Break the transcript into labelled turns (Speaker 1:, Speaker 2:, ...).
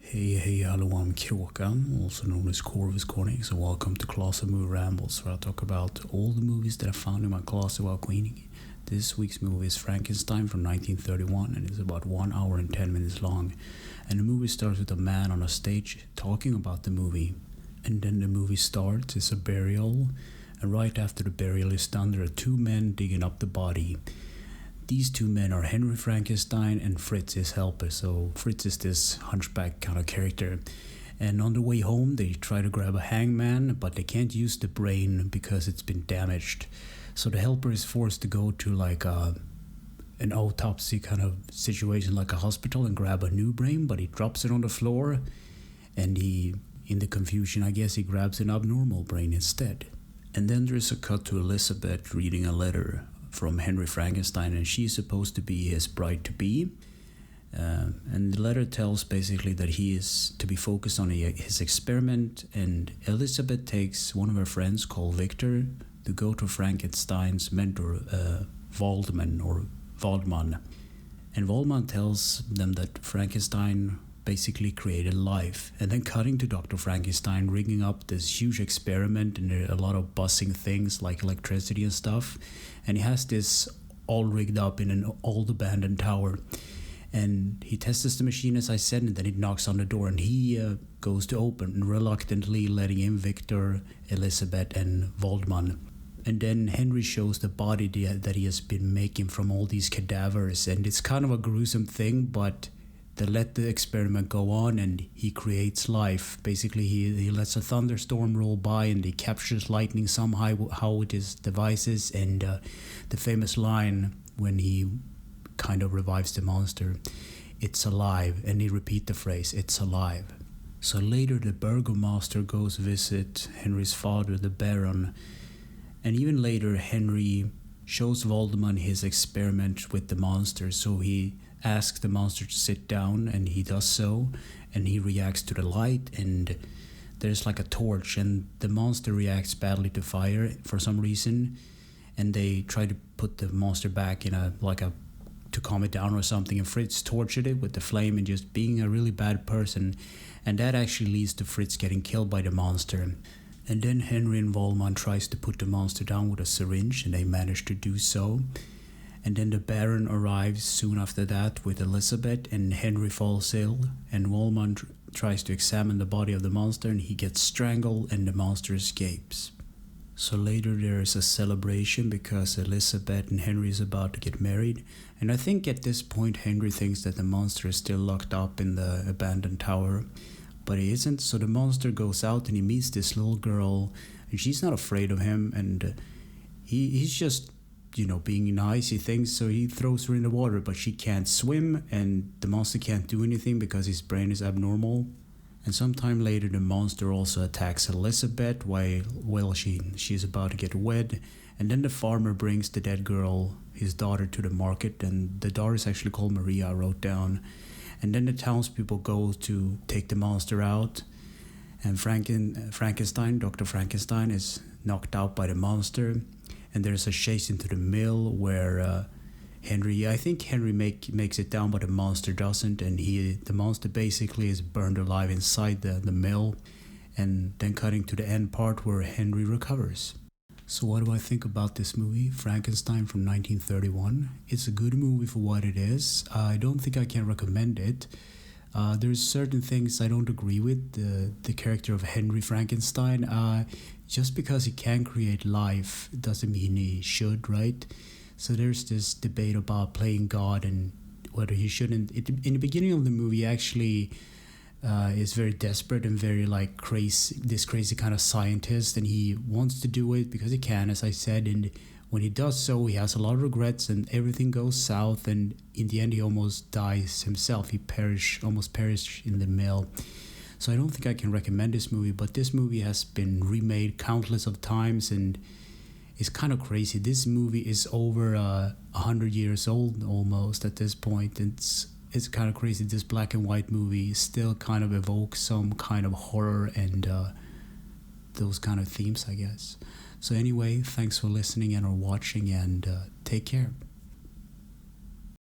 Speaker 1: Hey, hello, I'm Kråkan, also known as Corvus Corning, so welcome to Closet Movie Rambles, where I talk about all the movies that I found in my closet while cleaning. This week's movie is Frankenstein from 1931, and it's about 1 hour and 10 minutes long. And the movie starts with a man on a stage talking about the movie. And then the movie starts, it's a burial, and right after the burial is done, there are two men digging up the body. These two men are Henry Frankenstein and Fritz, his helper. So Fritz is this hunchback kind of character. And on the way home, they try to grab a hangman, but they can't use the brain because it's been damaged. So the helper is forced to go to like an autopsy kind of situation, like a hospital, and grab a new brain, but he drops it on the floor. And in the confusion, I guess he grabs an abnormal brain instead. And then there's a cut to Elizabeth reading a letter from Henry Frankenstein, and she's supposed to be his bride-to-be. And the letter tells basically that he is to be focused on his experiment, and Elizabeth takes one of her friends called Victor to go to Frankenstein's mentor, Waldman. And Waldman tells them that Frankenstein basically created life, and then cutting to Dr. Frankenstein rigging up this huge experiment, and there are a lot of buzzing things like electricity and stuff, and he has this all rigged up in an old abandoned tower, and he tests the machine, as I said, and then it knocks on the door, and he goes to open, reluctantly letting in Victor, Elizabeth, and Waldman. And then Henry shows the body that he has been making from all these cadavers, and it's kind of a gruesome thing, but they let the experiment go on, and he creates life. Basically, he lets a thunderstorm roll by, and he captures lightning somehow with his devices. And the famous line when he kind of revives the monster, "It's alive," and he repeat the phrase, "It's alive." So later, the burgomaster goes visit Henry's father, the Baron, and even later, Henry shows Waldman his experiment with the monster. So he asks the monster to sit down, and he does so, and he reacts to the light, and there's like a torch, and the monster reacts badly to fire for some reason, and they try to put the monster back in to calm it down or something, and Fritz tortured it with the flame and just being a really bad person, and that actually leads to Fritz getting killed by the monster. And then Henry and Waldman tries to put the monster down with a syringe, and they manage to do so. And then the Baron arrives soon after that with Elizabeth, and Henry falls ill, and Waldman tries to examine the body of the monster, and he gets strangled, and the monster escapes. So later there is a celebration because Elizabeth and Henry is about to get married, and I think at this point Henry thinks that the monster is still locked up in the abandoned tower, but he isn't. So the monster goes out and he meets this little girl, and she's not afraid of him, and he's just being nice, he thinks, so he throws her in the water, but she can't swim, and the monster can't do anything because his brain is abnormal. And sometime later, the monster also attacks Elizabeth while she's about to get wed, and then the farmer brings the dead girl, his daughter, to the market, and the daughter is actually called Maria, I wrote down. And then the townspeople go to take the monster out, and Frankenstein, Dr. Frankenstein, is knocked out by the monster. And there's a chase into the mill where I think Henry makes it down, but the monster doesn't, and the monster basically is burned alive inside the mill. And then cutting to the end part where Henry recovers. So what do I think about this movie, Frankenstein from 1931? It's a good movie for what it is. I don't think I can recommend it. There's certain things I don't agree with. The character of Henry Frankenstein, just because he can create life doesn't mean he should, right? So there's this debate about playing God and whether he shouldn't. In the beginning of the movie, actually is very desperate and very like this crazy kind of scientist, and he wants to do it because he can, as I said, and when he does so, he has a lot of regrets and everything goes south, and in the end he almost dies himself. He almost perished in the mill. So I don't think I can recommend this movie, but this movie has been remade countless of times, and it's kind of crazy. This movie is over 100 years old almost at this point. It's kind of crazy. This black and white movie still kind of evokes some kind of horror and those kind of themes, I guess. So anyway, thanks for listening and or watching, and take care.